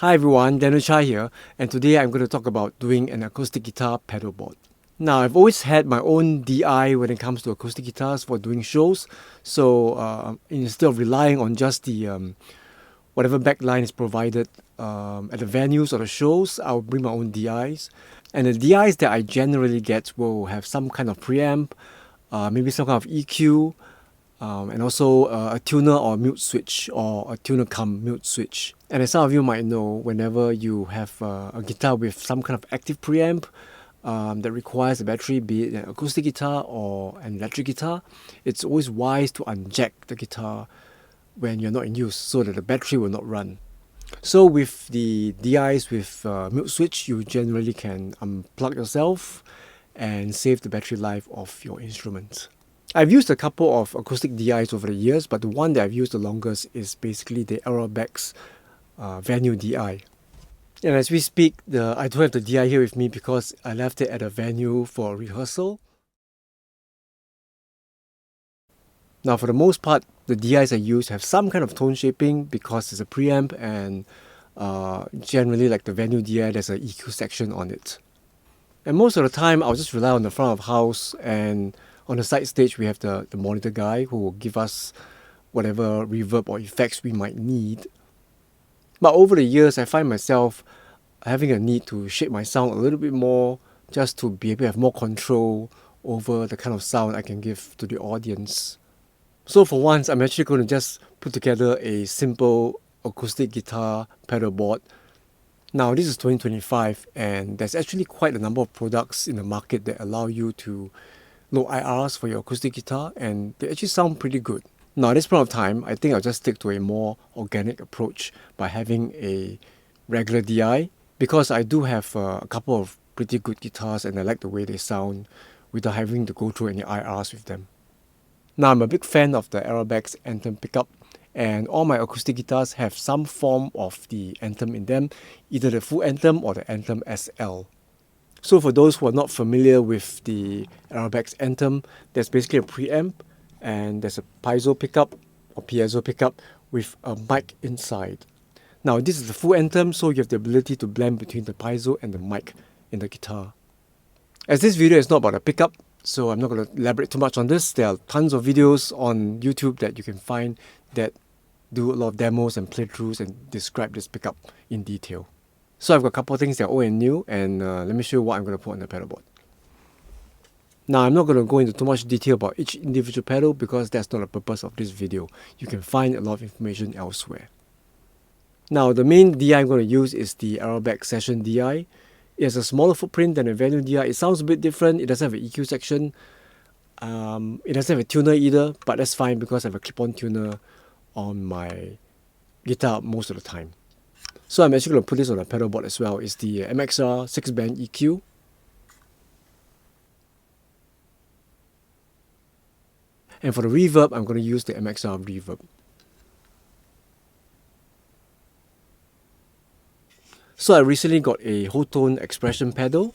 Hi everyone, Daniel Chai here, and today I'm going to talk about doing an acoustic guitar pedalboard. Now, I've always had my own DI when it comes to acoustic guitars for doing shows, so instead of relying on just the whatever backline is provided at the venues or the shows, I'll bring my own DIs. And the DIs that I generally get will have some kind of preamp, maybe some kind of EQ, and also a tuner or mute switch or a tuner cum mute switch. And as some of you might know, whenever you have a guitar with some kind of active preamp that requires a battery, be it an acoustic guitar or an electric guitar, it's always wise to unjack the guitar when you're not in use so that the battery will not run. So with the DIs with mute switch, you generally can unplug yourself and save the battery life of your instrument. I've used a couple of acoustic DIs over the years, but the one that I've used the longest is basically the Aerobex venue DI. And as we speak, I don't have the DI here with me because I left it at a venue for a rehearsal. Now, for the most part, the DIs I use have some kind of tone shaping because it's a preamp, and generally, like the venue DI, there's an EQ section on it. And most of the time, I'll just rely on the front of house, and on the side stage, we have the monitor guy who will give us whatever reverb or effects we might need. But over the years, I find myself having a need to shape my sound a little bit more just to be able to have more control over the kind of sound I can give to the audience. So for once, I'm actually going to just put together a simple acoustic guitar pedalboard. Now, this is 2025, and there's actually quite a number of products in the market that allow you to low IRs for your acoustic guitar, and they actually sound pretty good. Now, at this point of time, I think I'll just stick to a more organic approach by having a regular DI, because I do have a couple of pretty good guitars and I like the way they sound without having to go through any IRs with them. Now, I'm a big fan of the Aerobex Anthem pickup, and all my acoustic guitars have some form of the Anthem in them, either the full Anthem or the Anthem SL. So for those who are not familiar with the Aerobex Anthem, there's basically a preamp and there's a piezo pickup or piezo pickup with a mic inside. Now, this is the full Anthem, so you have the ability to blend between the piezo and the mic in the guitar. As this video is not about a pickup, so I'm not going to elaborate too much on this. There are tons of videos on YouTube that you can find that do a lot of demos and playthroughs and describe this pickup in detail. So I've got a couple of things that are old and new, and let me show you what I'm going to put on the pedalboard. Now, I'm not going to go into too much detail about each individual pedal because that's not the purpose of this video. You can find a lot of information elsewhere. Now, the main DI I'm going to use is the Aerobex Session DI. It has a smaller footprint than a venue DI. It sounds a bit different. It doesn't have an EQ section. It doesn't have a tuner either, but that's fine because I have a clip-on tuner on my guitar most of the time. So I'm actually going to put this on a pedalboard as well. It's the MXR 6-band EQ. And for the reverb, I'm going to use the MXR reverb. So I recently got a whole tone expression pedal.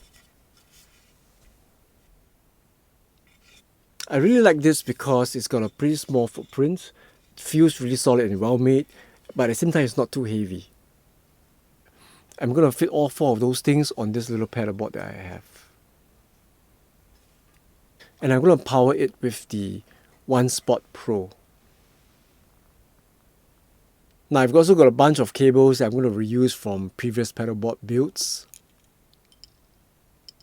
I really like this because it's got a pretty small footprint. It feels really solid and well made, but at the same time it's not too heavy. I'm going to fit all four of those things on this little pedalboard that I have. And I'm going to power it with the One Spot Pro. Now, I've also got a bunch of cables that I'm going to reuse from previous pedalboard builds.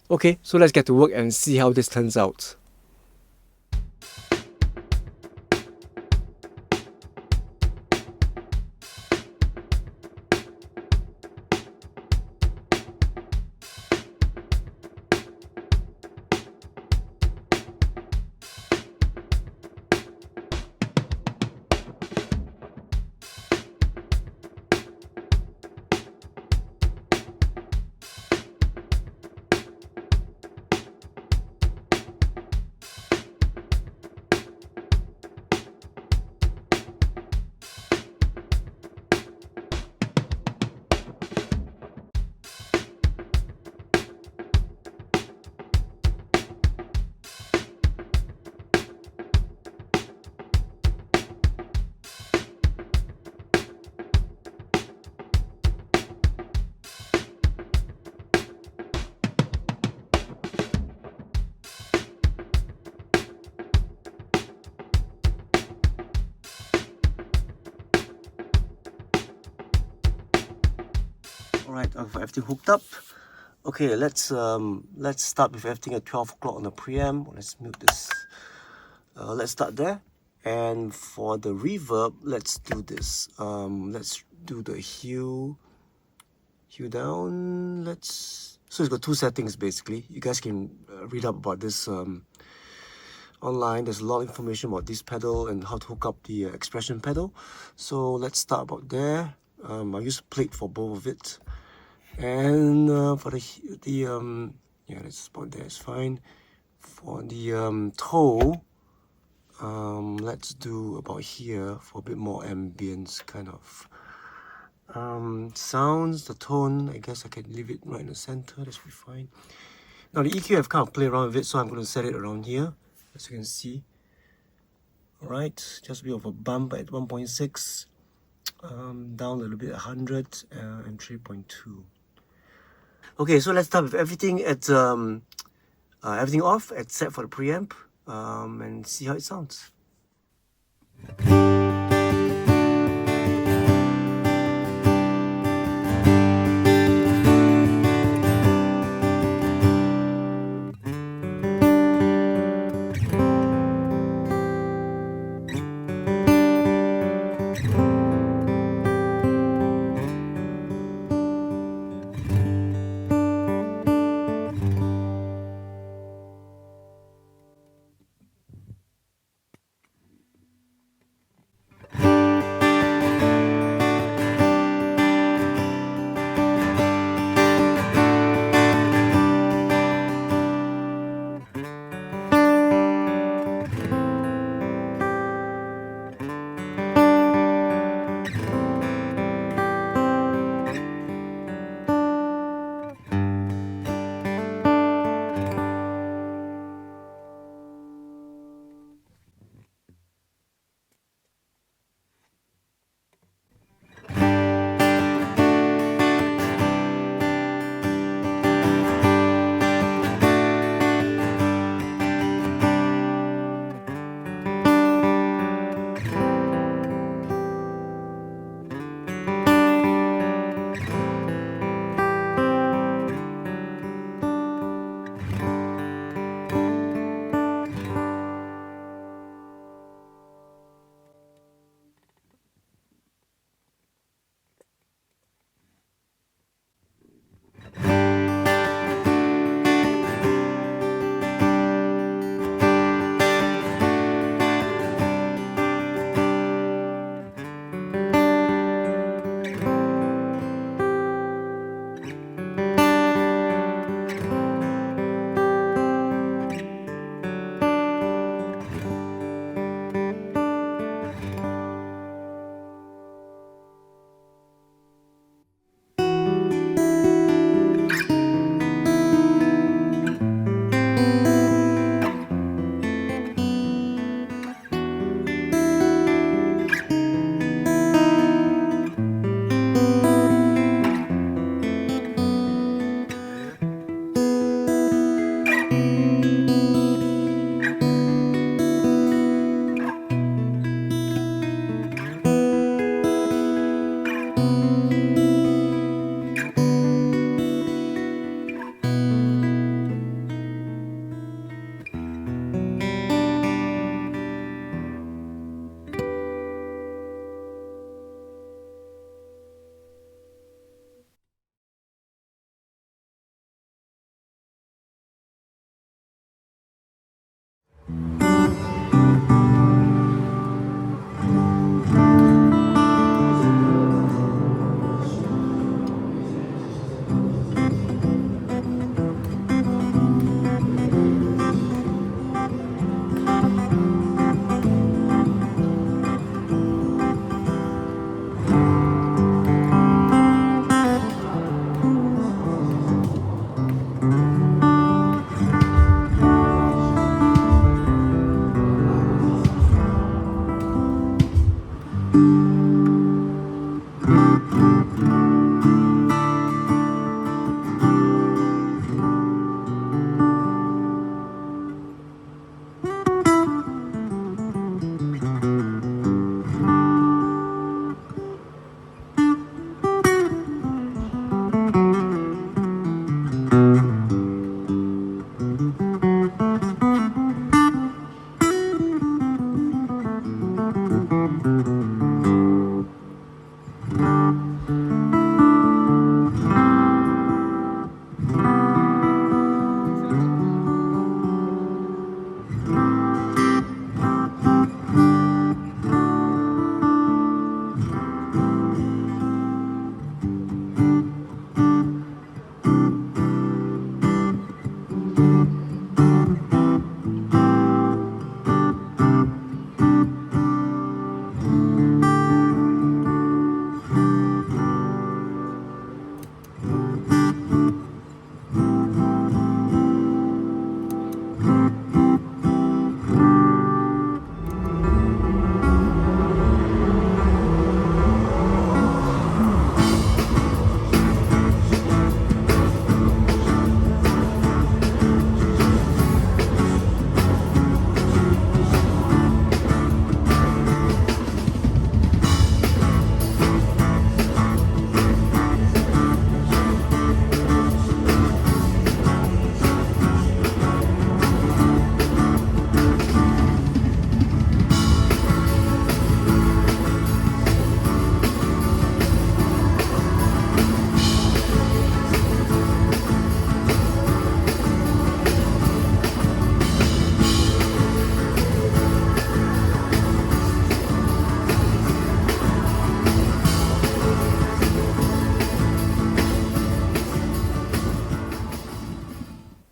Okay, so let's get to work and see how this turns out. Alright, I've got everything hooked up. Okay, let's start with everything at 12 o'clock on the preamp. Let's mute this. Let's start there. And for the reverb, let's do this. Let's do the hue down. So it's got two settings basically. You guys can read up about this online. There's a lot of information about this pedal and how to hook up the expression pedal. So let's start about there. I use a plate for both of it. And for yeah, that's about there, it's fine. For the toe, let's do about here for a bit more ambience kind of sounds. The tone, I guess I can leave it right in the center, that should be fine. Now the EQ, I've kind of played around with it, so I'm going to set it around here, as you can see. Alright, just a bit of a bump at 1.6, down a little bit at 100, and 3.2. Okay, so let's start with everything at everything off, except for the preamp, and see how it sounds.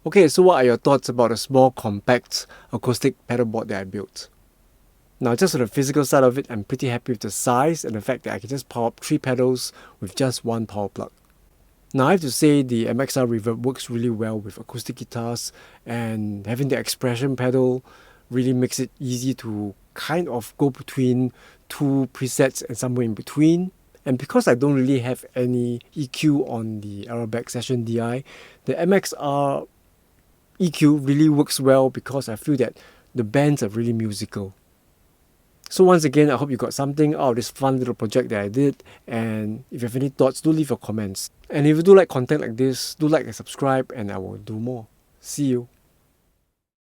Okay, so what are your thoughts about a small compact acoustic pedalboard that I built? Now, just on the physical side of it, I'm pretty happy with the size and the fact that I can just power up 3 pedals with just one power plug. Now, I have to say the MXR reverb works really well with acoustic guitars, and having the expression pedal really makes it easy to kind of go between two presets and somewhere in between. And because I don't really have any EQ on the Aeroback Session DI, the MXR EQ really works well because I feel that the bands are really musical. So once again, I hope you got something out of this fun little project that I did, and if you have any thoughts, do leave your comments. And if you do like content like this, do like and subscribe, and I will do more. See you.